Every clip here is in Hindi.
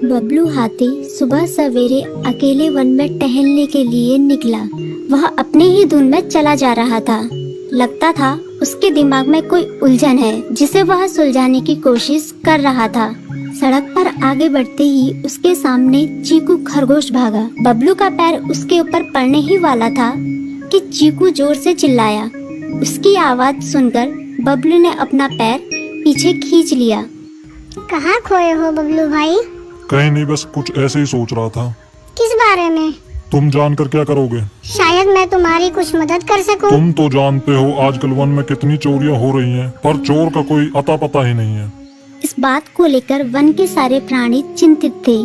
बबलू हाथी सुबह सवेरे अकेले वन में टहलने के लिए निकला। वह अपने ही धुन में चला जा रहा था। लगता था उसके दिमाग में कोई उलझन है जिसे वह सुलझाने की कोशिश कर रहा था। सड़क पर आगे बढ़ते ही उसके सामने चीकू खरगोश भागा। बबलू का पैर उसके ऊपर पड़ने ही वाला था कि चीकू जोर से चिल्लाया। उसकी आवाज सुनकर बबलू ने अपना पैर पीछे खींच लिया। कहाँ खोए हो बबलू भाई? कहीं नहीं, बस कुछ ऐसे ही सोच रहा था। किस बारे में? तुम जानकर क्या करोगे? शायद मैं तुम्हारी कुछ मदद कर सकूं। तुम तो जानते हो आजकल वन में कितनी चोरियां हो रही हैं, पर चोर का कोई अता पता ही नहीं है। इस बात को लेकर वन के सारे प्राणी चिंतित थे।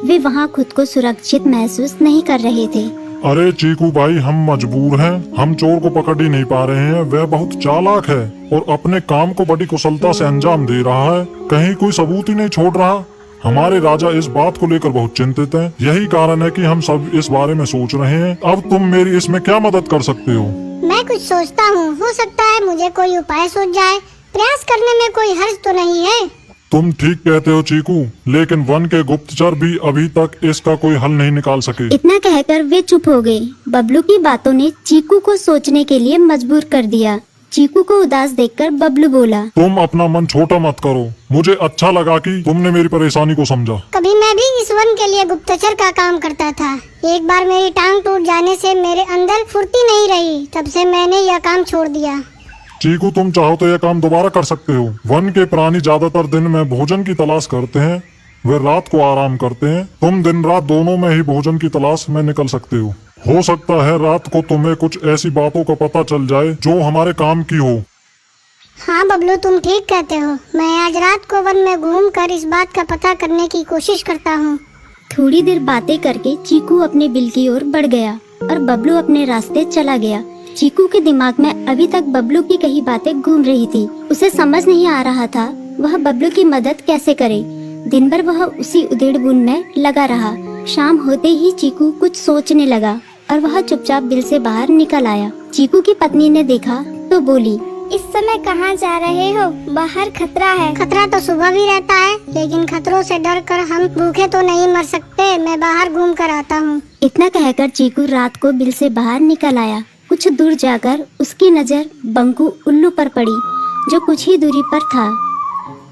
वे वहाँ खुद को सुरक्षित महसूस नहीं कर रहे थे। अरे चीकू भाई, हम मजबूर हैं। हम चोर को पकड़ ही नहीं पा रहे हैं। वह बहुत चालाक है और अपने काम को बड़ी कुशलता से अंजाम दे रहा है। कहीं कोई सबूत ही नहीं छोड़ रहा। हमारे राजा इस बात को लेकर बहुत चिंतित हैं। यही कारण है कि हम सब इस बारे में सोच रहे हैं। अब तुम मेरी इसमें क्या मदद कर सकते हो? मैं कुछ सोचता हूँ, हो सकता है मुझे कोई उपाय सूझ जाए। प्रयास करने में कोई हर्ज तो नहीं है। तुम ठीक कहते हो चीकू, लेकिन वन के गुप्तचर भी अभी तक इसका कोई हल नहीं निकाल सके। इतना कहकर वे चुप हो गए। बबलू की बातों ने चीकू को सोचने के लिए मजबूर कर दिया। चीकू को उदास देखकर बबलू बोला, तुम अपना मन छोटा मत करो। मुझे अच्छा लगा कि तुमने मेरी परेशानी को समझा। कभी मैं भी इस वन के लिए गुप्तचर का काम करता था। एक बार मेरी टांग टूट जाने से मेरे अंदर फुर्ती नहीं रही। तब से मैंने यह काम छोड़ दिया। चीकू, तुम चाहो तो यह काम दोबारा कर सकते हो। वन के प्राणी ज्यादातर दिन में भोजन की तलाश करते हैं, वे रात को आराम करते हैं। तुम दिन रात दोनों में ही भोजन की तलाश में निकल सकते हो सकता है रात को तुम्हें कुछ ऐसी बातों का पता चल जाए जो हमारे काम की हो। हाँ बबलू, तुम ठीक कहते हो। मैं आज रात को वन में घूमकर इस बात का पता करने की कोशिश करता हूँ। थोड़ी देर बातें करके चीकू अपने बिल की ओर बढ़ गया और बबलू अपने रास्ते चला गया। चीकू के दिमाग में अभी तक बबलू की कई बातें घूम रही थी। उसे समझ नहीं आ रहा था वह बबलू की मदद कैसे करे। दिन भर वह उसी उधेड़-बुन में लगा रहा। शाम होते ही चीकू कुछ सोचने लगा और वह चुपचाप बिल से बाहर निकल आया। चीकू की पत्नी ने देखा तो बोली, इस समय कहाँ जा रहे हो? बाहर खतरा है। खतरा तो सुबह भी रहता है, लेकिन खतरों से डर कर हम भूखे तो नहीं मर सकते। मैं बाहर घूम कर आता हूँ। इतना कहकर चीकू रात को बिल से बाहर निकल आया। कुछ दूर जाकर उसकी नजर बंकू उल्लू पर पड़ी, जो कुछ ही दूरी पर था।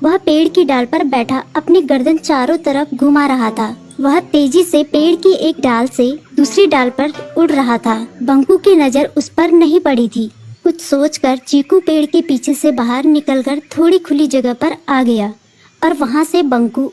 वह पेड़ की डाल पर बैठा अपनी गर्दन चारों तरफ घुमा रहा था। वह तेजी से पेड़ की एक डाल से दूसरी डाल पर उड़ रहा था। बंकू की नजर उस पर नहीं पड़ी थी। कुछ सोचकर चीकू पेड़ के पीछे से बाहर निकलकर थोड़ी खुली जगह पर आ गया और वहां से बंकू